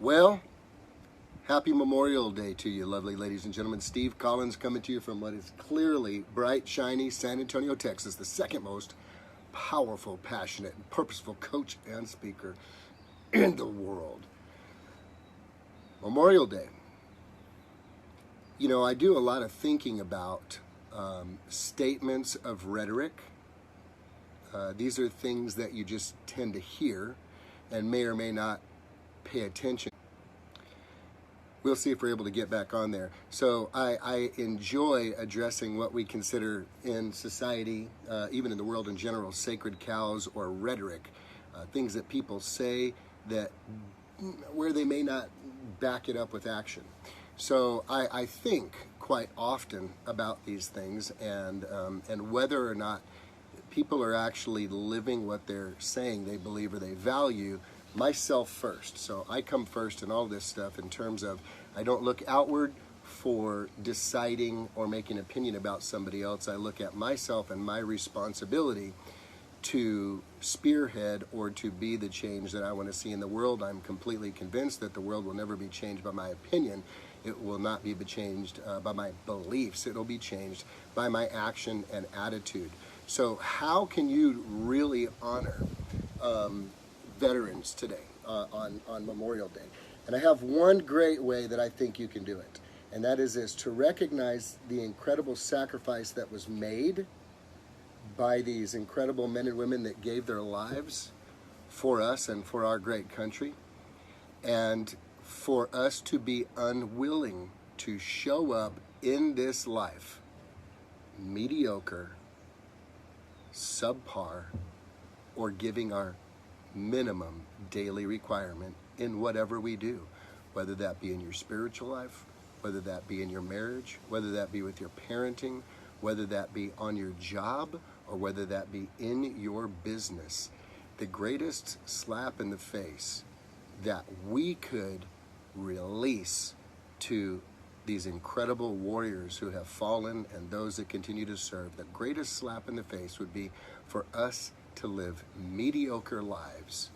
Well, happy Memorial Day to you, lovely ladies and gentlemen. Steve Collins coming to you from what is clearly bright, shiny San Antonio, Texas, the second most powerful, passionate, and purposeful coach and speaker in the world. Memorial Day. You know, I do a lot of thinking about statements of rhetoric. These are things that you just tend to hear and may or may not pay attention. We'll see if we're able to get back on there. So I enjoy addressing what we consider in society, even in the world in general, sacred cows or rhetoric, things that people say that where they may not back it up with action. So I think quite often about these things and whether or not people are actually living what they're saying they believe or they value. Myself first. So I come first in all this stuff in terms of I don't look outward for deciding or making an opinion about somebody else. I look at myself and my responsibility to spearhead or to be the change that I want to see in the world. I'm completely convinced that the world will never be changed by my opinion. It will not be changed by my beliefs. It'll be changed by my action and attitude. So how can you really honor veterans today on Memorial Day? And I have one great way that I think you can do it, and that is this: to recognize the incredible sacrifice that was made by these incredible men and women that gave their lives for us and for our great country, and for us to be unwilling to show up in this life mediocre, subpar, or giving our minimum daily requirement in whatever we do, whether that be in your spiritual life, whether that be in your marriage, whether that be with your parenting, whether that be on your job, or whether that be in your business. The greatest slap in the face that we could release to these incredible warriors who have fallen and those that continue to serve, the greatest slap in the face would be for us to live mediocre lives,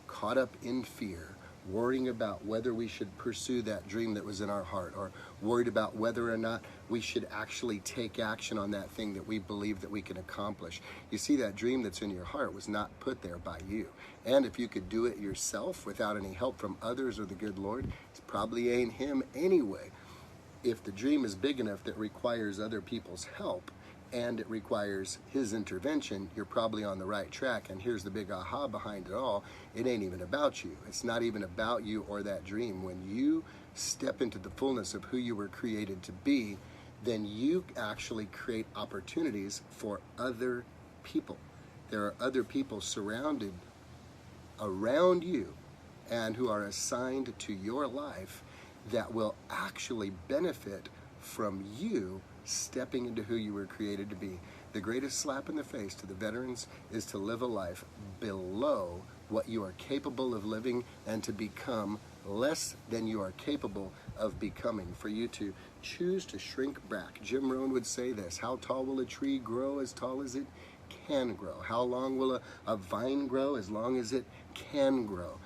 caught up in fear, worrying about whether we should pursue that dream that was in our heart, or worried about whether or not we should actually take action on that thing that we believe that we can accomplish. You see, that dream that's in your heart was not put there by you. And if you could do it yourself without any help from others or the good Lord, it probably ain't him anyway. If the dream is big enough that requires other people's help, and it requires his intervention, you're probably on the right track. And here's the big aha behind it all: it ain't even about you. It's not even about you or that dream. When you step into the fullness of who you were created to be, then you actually create opportunities for other people. There are other people surrounded around you and who are assigned to your life that will actually benefit from you stepping into who you were created to be. The greatest slap in the face to the veterans is to live a life below what you are capable of living and to become less than you are capable of becoming. For you to choose to shrink back. Jim Rohn would say this: how tall will a tree grow? As tall as it can grow. How long will a vine grow? As long as it can grow.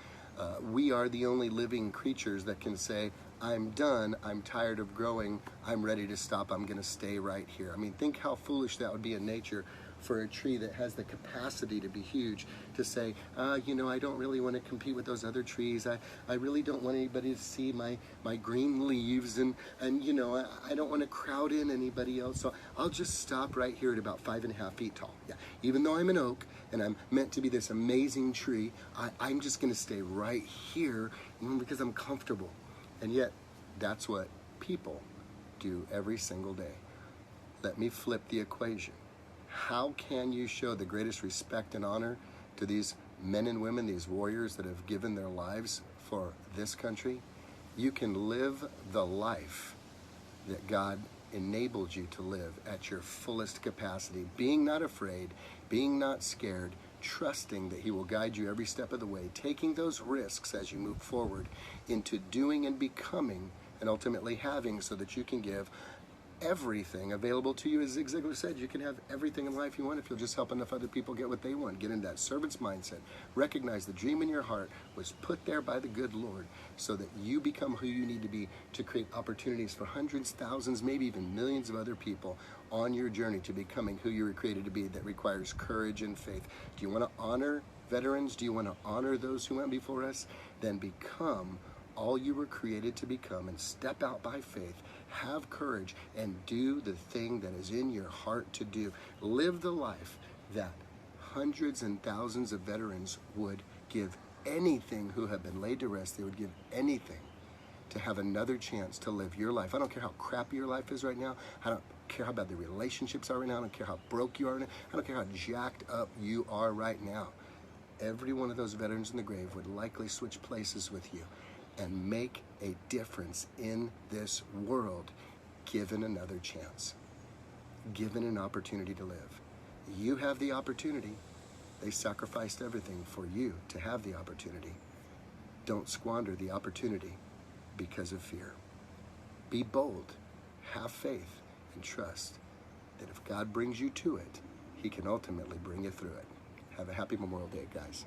We are the only living creatures that can say, I'm done, I'm tired of growing, I'm ready to stop, I'm going to stay right here. I mean, think how foolish that would be in nature for a tree that has the capacity to be huge to say, you know, I don't really want to compete with those other trees. I really don't want anybody to see my green leaves, and you know, I don't want to crowd in anybody else, so I'll just stop right here at about 5.5 feet tall. Yeah, even though I'm an oak and I'm meant to be this amazing tree, I'm just going to stay right here because I'm comfortable. And yet, that's what people do every single day. Let me flip the equation. How can you show the greatest respect and honor to these men and women, these warriors that have given their lives for this country? You can live the life that God enabled you to live at your fullest capacity, being not afraid, being not scared, trusting that he will guide you every step of the way, taking those risks as you move forward into doing and becoming and ultimately having, so that you can give everything available to you. As Zig Ziglar said, you can have everything in life you want if you'll just help enough other people get what they want. Get in that servant's mindset. Recognize the dream in your heart was put there by the good Lord so that you become who you need to be to create opportunities for hundreds, thousands, maybe even millions of other people on your journey to becoming who you were created to be. That requires courage and faith. Do you want to honor veterans? Do you want to honor those who went before us? Then become all you were created to become and step out by faith. Have courage and do the thing that is in your heart to do. Live the life that hundreds and thousands of veterans would give anything who have been laid to rest. They would give anything to have another chance to live your life. I don't care how crappy your life is right now. I don't care how bad the relationships are right now. I don't care how broke you are right now. I don't care how jacked up you are right now. Every one of those veterans in the grave would likely switch places with you and make a difference in this world, given another chance, given an opportunity to live. You have the opportunity. They sacrificed everything for you to have the opportunity. Don't squander the opportunity because of fear. Be bold, have faith, and trust that if God brings you to it, He can ultimately bring you through it. Have a happy Memorial Day, guys.